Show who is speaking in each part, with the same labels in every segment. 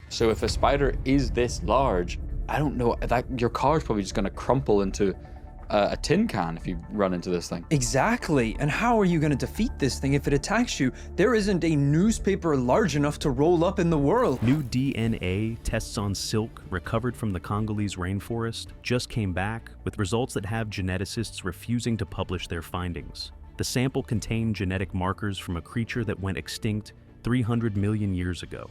Speaker 1: So if a spider is this large, I don't know, that your car's probably just gonna crumple into a tin can if you run into this thing.
Speaker 2: Exactly, and how are you going to defeat this thing if it attacks you? There isn't a newspaper large enough to roll up in the world.
Speaker 3: New DNA tests on silk recovered from the Congolese rainforest just came back with results that have geneticists refusing to publish their findings. The sample contained genetic markers from a creature that went extinct 300 million years ago.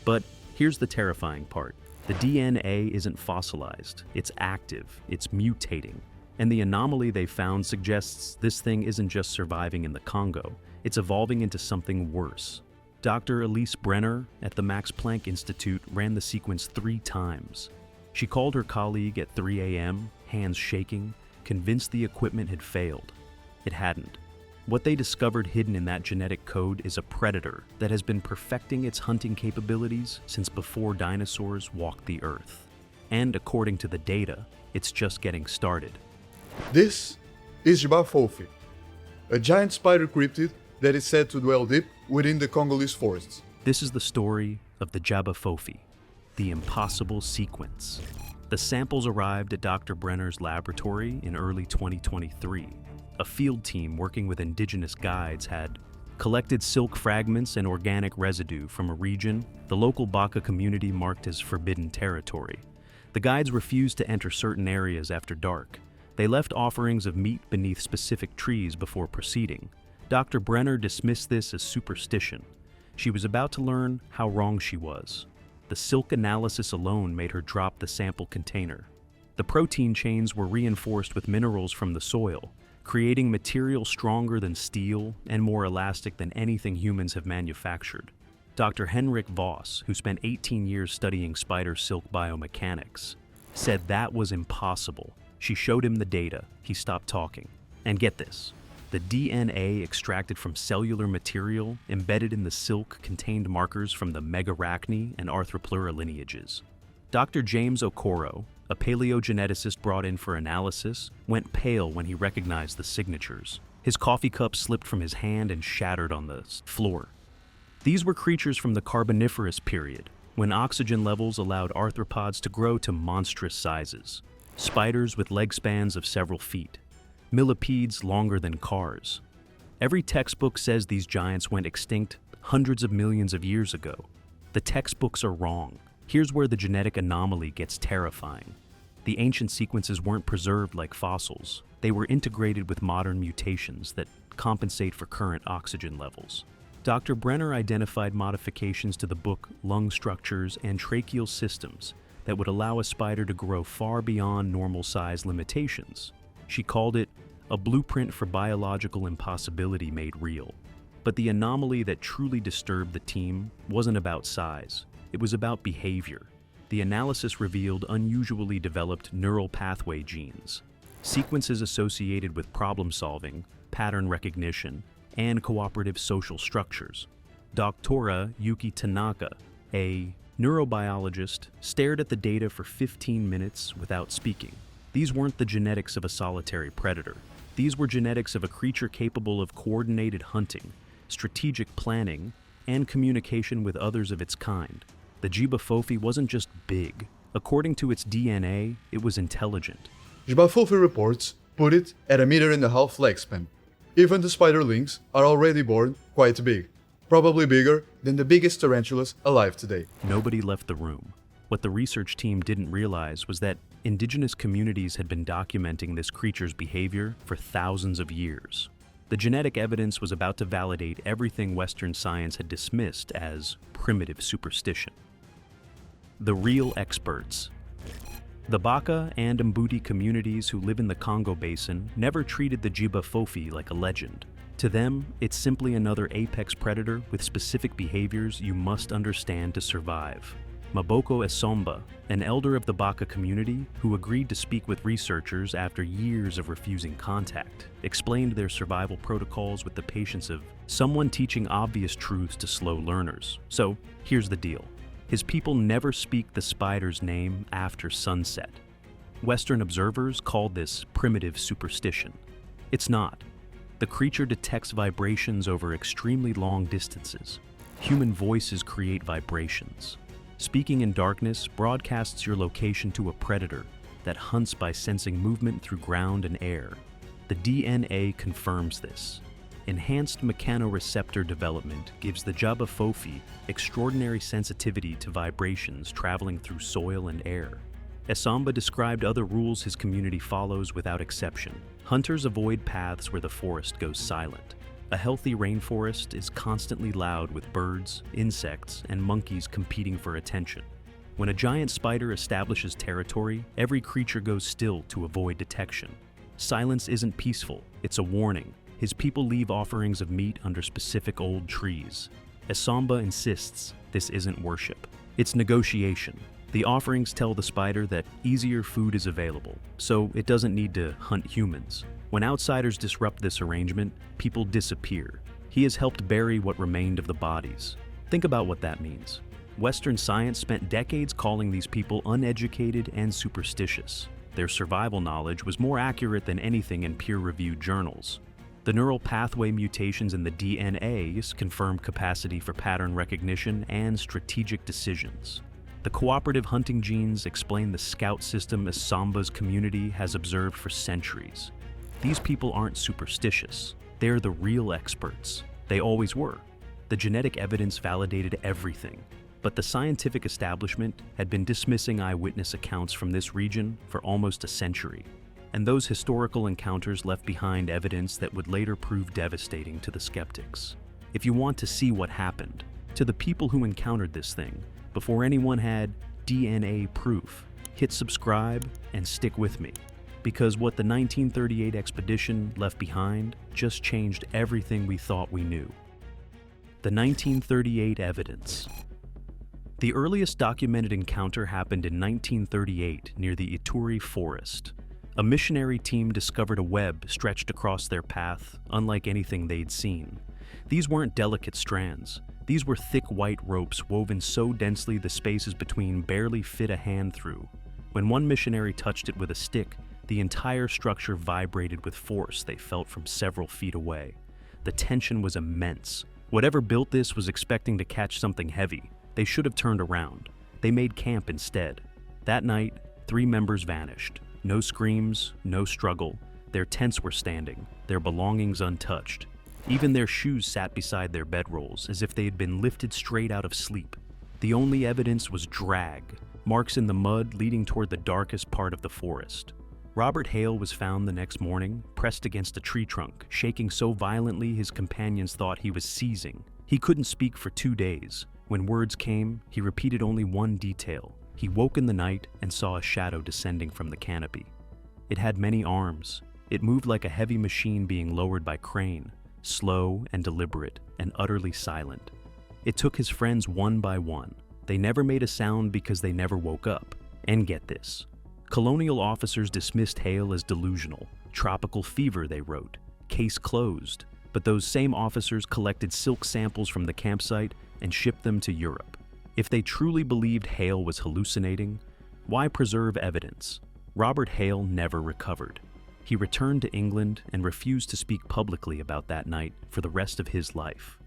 Speaker 3: But here's the terrifying part. The DNA isn't fossilized, it's active, it's mutating. And the anomaly they found suggests this thing isn't just surviving in the Congo, it's evolving into something worse. Dr. Elise Brenner at the Max Planck Institute ran the sequence 3 times. She called her colleague at 3 a.m., hands shaking, convinced the equipment had failed. It hadn't. What they discovered hidden in that genetic code is a predator that has been perfecting its hunting capabilities since before dinosaurs walked the earth. And according to the data, it's just getting started.
Speaker 4: This is J'ba Fofi, a giant spider cryptid that is said to dwell deep within the Congolese forests.
Speaker 3: This is the story of the J'ba Fofi, the impossible sequence. The samples arrived at Dr. Brenner's laboratory in early 2023. A field team working with Indigenous guides had collected silk fragments and organic residue from a region the local Baka community marked as forbidden territory. The guides refused to enter certain areas after dark. They left offerings of meat beneath specific trees before proceeding. Dr. Brenner dismissed this as superstition. She was about to learn how wrong she was. The silk analysis alone made her drop the sample container. The protein chains were reinforced with minerals from the soil, creating material stronger than steel and more elastic than anything humans have manufactured. Dr. Henrik Voss, who spent 18 years studying spider silk biomechanics, said that was impossible. She showed him the data. He stopped talking. And get this, the DNA extracted from cellular material embedded in the silk contained markers from the Megarachni and Arthropleura lineages. Dr. James Okoro, a paleogeneticist brought in for analysis, went pale when he recognized the signatures. His coffee cup slipped from his hand and shattered on the floor. These were creatures from the Carboniferous period, when oxygen levels allowed arthropods to grow to monstrous sizes. Spiders with leg spans of several feet, millipedes longer than cars. Every textbook says these giants went extinct hundreds of millions of years ago. The textbooks are wrong. Here's where the genetic anomaly gets terrifying. The ancient sequences weren't preserved like fossils. They were integrated with modern mutations that compensate for current oxygen levels. Dr. Brenner identified modifications to the book lung structures and tracheal systems that would allow a spider to grow far beyond normal size limitations. She called it a blueprint for biological impossibility made real. But the anomaly that truly disturbed the team wasn't about size. It was about behavior. The analysis revealed unusually developed neural pathway genes, sequences associated with problem solving, pattern recognition, and cooperative social structures. Dr. Yuki Tanaka, a neurobiologist, stared at the data for 15 minutes without speaking. These weren't the genetics of a solitary predator. These were genetics of a creature capable of coordinated hunting, strategic planning, and communication with others of its kind. The J'ba Fofi wasn't just big. According to its DNA, it was intelligent.
Speaker 4: J'ba Fofi reports put it at 1.5 meter lifespan. Even the spiderlings are already born quite big, probably bigger than the biggest tarantulas alive today.
Speaker 3: Nobody left the room. What the research team didn't realize was that indigenous communities had been documenting this creature's behavior for thousands of years. The genetic evidence was about to validate everything Western science had dismissed as primitive superstition. The real experts. The Baka and Mbuti communities who live in the Congo basin never treated the J'ba Fofi like a legend. To them, it's simply another apex predator with specific behaviors you must understand to survive. Maboko Esomba, an elder of the Baka community who agreed to speak with researchers after years of refusing contact, explained their survival protocols with the patience of someone teaching obvious truths to slow learners. So, here's the deal. His people never speak the spider's name after sunset. Western observers called this primitive superstition. It's not. The creature detects vibrations over extremely long distances. Human voices create vibrations. Speaking in Darkness broadcasts your location to a predator that hunts by sensing movement through ground and air. The DNA confirms this. Enhanced mechanoreceptor development gives the J'ba Fofi extraordinary sensitivity to vibrations traveling through soil and air. Esamba described other rules his community follows without exception. Hunters avoid paths where the forest goes silent. A healthy rainforest is constantly loud with birds, insects, and monkeys competing for attention. When a giant spider establishes territory, every creature goes still to avoid detection. Silence isn't peaceful, it's a warning. His people leave offerings of meat under specific old trees. Esamba insists this isn't worship, it's negotiation. The offerings tell the spider that easier food is available, so it doesn't need to hunt humans. When outsiders disrupt this arrangement, people disappear. He has helped bury what remained of the bodies. Think about what that means. Western science spent decades calling these people uneducated and superstitious. Their survival knowledge was more accurate than anything in peer-reviewed journals. The neural pathway mutations in the DNA confirm capacity for pattern recognition and strategic decisions. The cooperative hunting genes explain the scout system Esamba's community has observed for centuries. These people aren't superstitious. They're the real experts. They always were. The genetic evidence validated everything. But the scientific establishment had been dismissing eyewitness accounts from this region for almost a century. And those historical encounters left behind evidence that would later prove devastating to the skeptics. If you want to see what happened to the people who encountered this thing, before anyone had DNA proof, hit subscribe and stick with me, because what the 1938 expedition left behind just changed everything we thought we knew. The 1938 evidence. The earliest documented encounter happened in 1938 near the Ituri forest. A missionary team discovered a web stretched across their path, unlike anything they'd seen. These weren't delicate strands. These were thick white ropes woven so densely the spaces between barely fit a hand through. When one missionary touched it with a stick, the entire structure vibrated with force they felt from several feet away. The tension was immense. Whatever built this was expecting to catch something heavy. They should have turned around. They made camp instead. That night, 3 members vanished. No screams, no struggle. Their tents were standing, their belongings untouched. Even their shoes sat beside their bedrolls as if they had been lifted straight out of sleep. The only evidence was drag, marks in the mud leading toward the darkest part of the forest. Robert Hale was found the next morning, pressed against a tree trunk, shaking so violently his companions thought he was seizing. He couldn't speak for 2 days. When words came, he repeated only one detail. He woke in the night and saw a shadow descending from the canopy. It had many arms. It moved like a heavy machine being lowered by crane, slow and deliberate and utterly silent. It took his friends one by one. They never made a sound because they never woke up. And get this. Colonial officers dismissed Hale as delusional. Tropical fever, they wrote. Case closed. But those same officers collected silk samples from the campsite and shipped them to Europe. If they truly believed Hale was hallucinating, why preserve evidence? Robert Hale never recovered. He returned to England and refused to speak publicly about that night for the rest of his life.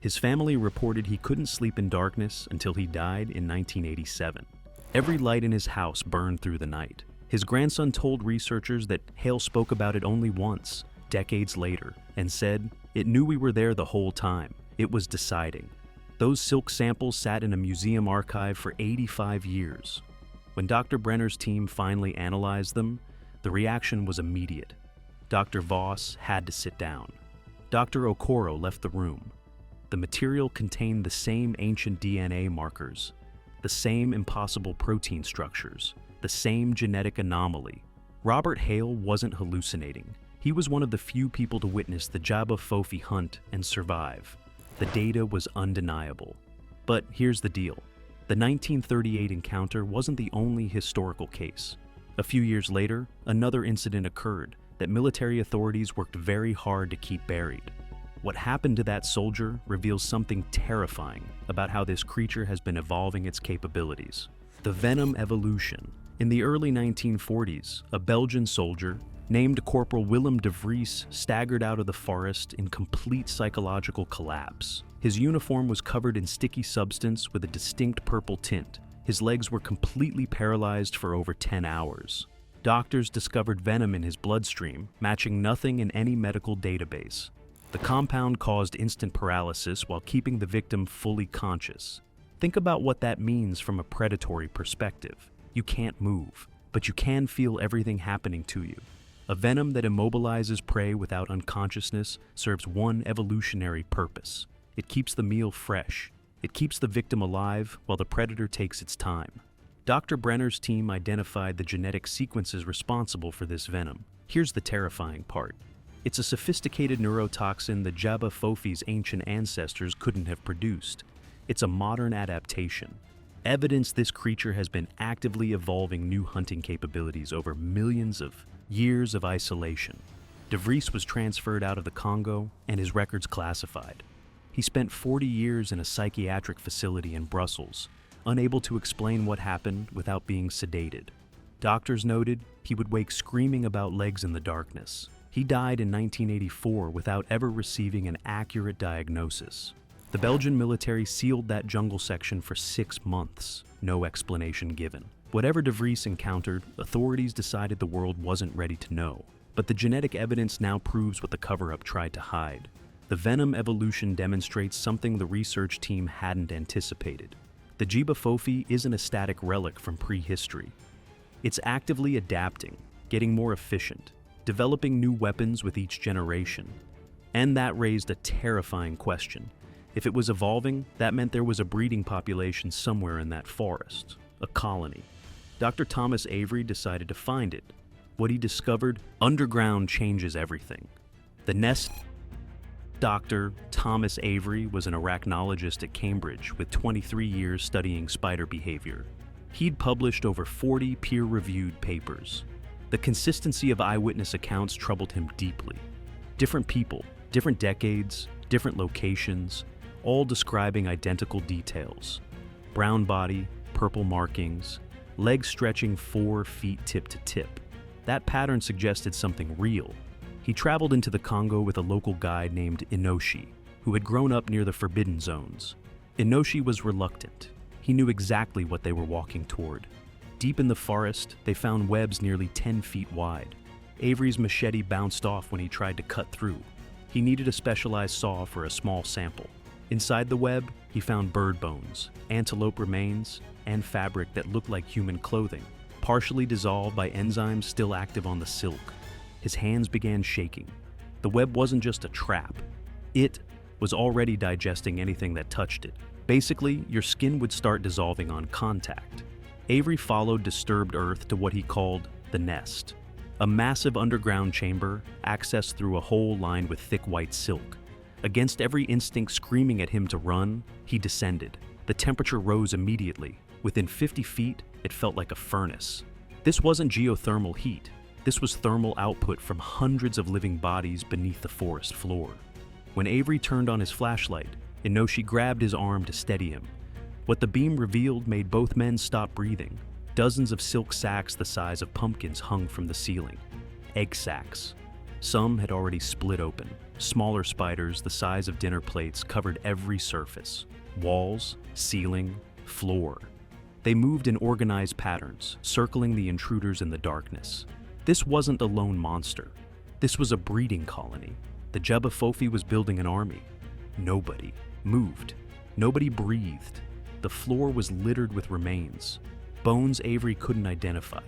Speaker 3: His family reported he couldn't sleep in darkness until he died in 1987. Every light in his house burned through the night. His grandson told researchers that Hale spoke about it only once, decades later, and said, "It knew we were there the whole time. It was deciding." Those silk samples sat in a museum archive for 85 years. When Dr. Brenner's team finally analyzed them, the reaction was immediate. Dr. Voss had to sit down. Dr. Okoro left the room. The material contained the same ancient DNA markers, the same impossible protein structures, the same genetic anomaly. Robert Hale wasn't hallucinating. He was one of the few people to witness the J'ba Fofi hunt and survive. The data was undeniable. But here's the deal. The 1938 encounter wasn't the only historical case. A few years later, another incident occurred that military authorities worked very hard to keep buried. What happened to that soldier reveals something terrifying about how this creature has been evolving its capabilities. The Venom evolution. In the early 1940s, a Belgian soldier named Corporal Willem de Vries staggered out of the forest in complete psychological collapse. His uniform was covered in sticky substance with a distinct purple tint. His legs were completely paralyzed for over 10 hours. Doctors discovered venom in his bloodstream, matching nothing in any medical database. The compound caused instant paralysis while keeping the victim fully conscious. Think about what that means from a predatory perspective. You can't move, but you can feel everything happening to you. A venom that immobilizes prey without unconsciousness serves one evolutionary purpose. It keeps the meal fresh. It keeps the victim alive while the predator takes its time. Dr. Brenner's team identified the genetic sequences responsible for this venom. Here's the terrifying part. It's a sophisticated neurotoxin that J'ba Fofi's ancient ancestors couldn't have produced. It's a modern adaptation. Evidence this creature has been actively evolving new hunting capabilities over millions of years of isolation. De Vries was transferred out of the Congo and his records classified. He spent 40 years in a psychiatric facility in Brussels, unable to explain what happened without being sedated. Doctors noted he would wake screaming about legs in the darkness. He died in 1984 without ever receiving an accurate diagnosis. The Belgian military sealed that jungle section for 6 months, no explanation given. Whatever De Vries encountered, authorities decided the world wasn't ready to know. But the genetic evidence now proves what the cover-up tried to hide. The venom evolution demonstrates something the research team hadn't anticipated. The J'ba Fofi isn't a static relic from prehistory. It's actively adapting, getting more efficient, developing new weapons with each generation. And that raised a terrifying question. If it was evolving, that meant there was a breeding population somewhere in that forest, a colony. Dr. Thomas Avery decided to find it. What he discovered, underground changes everything. The nest Dr. Thomas Avery was an arachnologist at Cambridge with 23 years studying spider behavior. He'd published over 40 peer-reviewed papers. The consistency of eyewitness accounts troubled him deeply. Different people, different decades, different locations, all describing identical details. Brown body, purple markings, legs stretching 4 feet tip to tip. That pattern suggested something real. He traveled into the Congo with a local guide named Inoshi, who had grown up near the forbidden zones. Inoshi was reluctant. He knew exactly what they were walking toward. Deep in the forest, they found webs nearly 10 feet wide. Avery's machete bounced off when he tried to cut through. He needed a specialized saw for a small sample. Inside the web, he found bird bones, antelope remains, and fabric that looked like human clothing, partially dissolved by enzymes still active on the silk. His hands began shaking. The web wasn't just a trap. It was already digesting anything that touched it. Basically, your skin would start dissolving on contact. Avery followed disturbed earth to what he called the nest, a massive underground chamber accessed through a hole lined with thick white silk. Against every instinct screaming at him to run, he descended. The temperature rose immediately. Within 50 feet, it felt like a furnace. This wasn't geothermal heat. This was thermal output from hundreds of living bodies beneath the forest floor. When Avery turned on his flashlight, Inoshi grabbed his arm to steady him. What the beam revealed made both men stop breathing. Dozens of silk sacks the size of pumpkins hung from the ceiling. Egg sacs. Some had already split open. Smaller spiders the size of dinner plates covered every surface. Walls, ceiling, floor. They moved in organized patterns, circling the intruders in the darkness. This wasn't a lone monster. This was a breeding colony. The J'ba Fofi was building an army. Nobody moved. Nobody breathed. The floor was littered with remains. Bones Avery couldn't identify.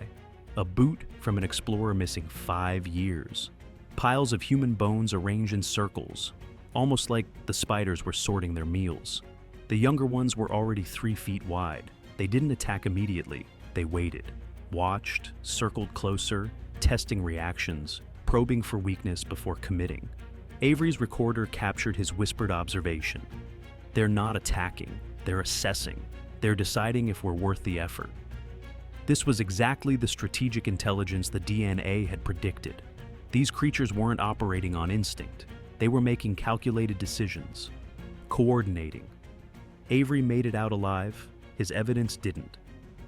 Speaker 3: A boot from an explorer missing 5 years. Piles of human bones arranged in circles, almost like the spiders were sorting their meals. The younger ones were already 3 feet wide. They didn't attack immediately. They waited, watched, circled closer, testing reactions, probing for weakness before committing. Avery's recorder captured his whispered observation. They're not attacking, they're assessing. They're deciding if we're worth the effort. This was exactly the strategic intelligence the DNA had predicted. These creatures weren't operating on instinct. They were making calculated decisions, coordinating. Avery made it out alive. His evidence didn't.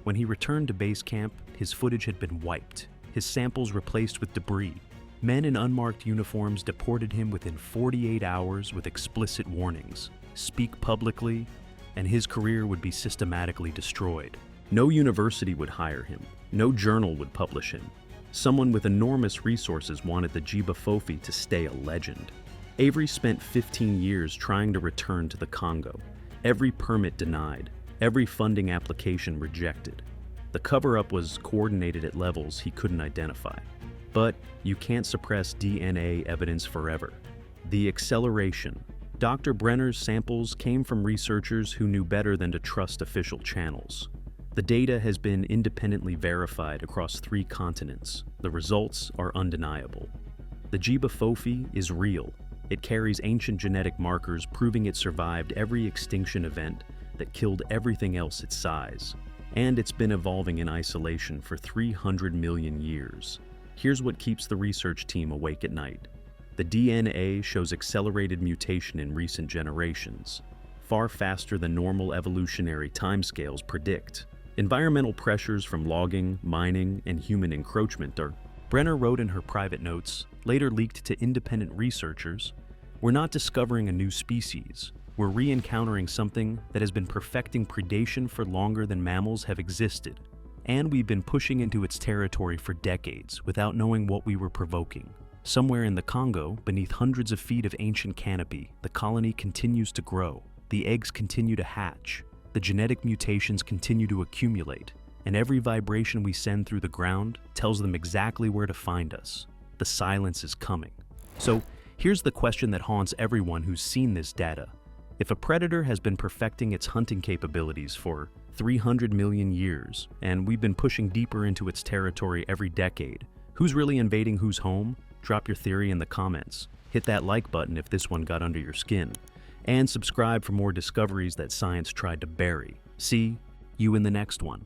Speaker 3: When he returned to base camp, his footage had been wiped, his samples replaced with debris. Men in unmarked uniforms deported him within 48 hours with explicit warnings. Speak publicly, and his career would be systematically destroyed. No university would hire him. No journal would publish him. Someone with enormous resources wanted the J'ba Fofi to stay a legend. Avery spent 15 years trying to return to the Congo. Every permit denied. Every funding application rejected. The cover-up was coordinated at levels he couldn't identify. But you can't suppress DNA evidence forever. The acceleration. Dr. Brenner's samples came from researchers who knew better than to trust official channels. The data has been independently verified across 3 continents. The results are undeniable. The J'ba Fofi is real. It carries ancient genetic markers proving it survived every extinction event that killed everything else its size. And it's been evolving in isolation for 300 million years. Here's what keeps the research team awake at night. The DNA shows accelerated mutation in recent generations, far faster than normal evolutionary timescales predict. Environmental pressures from logging, mining, and human encroachment are, Brenner wrote in her private notes, later leaked to independent researchers, "We're not discovering a new species. We're re-encountering something that has been perfecting predation for longer than mammals have existed. And we've been pushing into its territory for decades without knowing what we were provoking. Somewhere in the Congo, beneath hundreds of feet of ancient canopy, the colony continues to grow. The eggs continue to hatch. The genetic mutations continue to accumulate. And every vibration we send through the ground tells them exactly where to find us. The silence is coming." So here's the question that haunts everyone who's seen this data. If a predator has been perfecting its hunting capabilities for 300 million years, and we've been pushing deeper into its territory every decade, who's really invading whose home? Drop your theory in the comments. Hit that like button if this one got under your skin. And subscribe for more discoveries that science tried to bury. See you in the next one.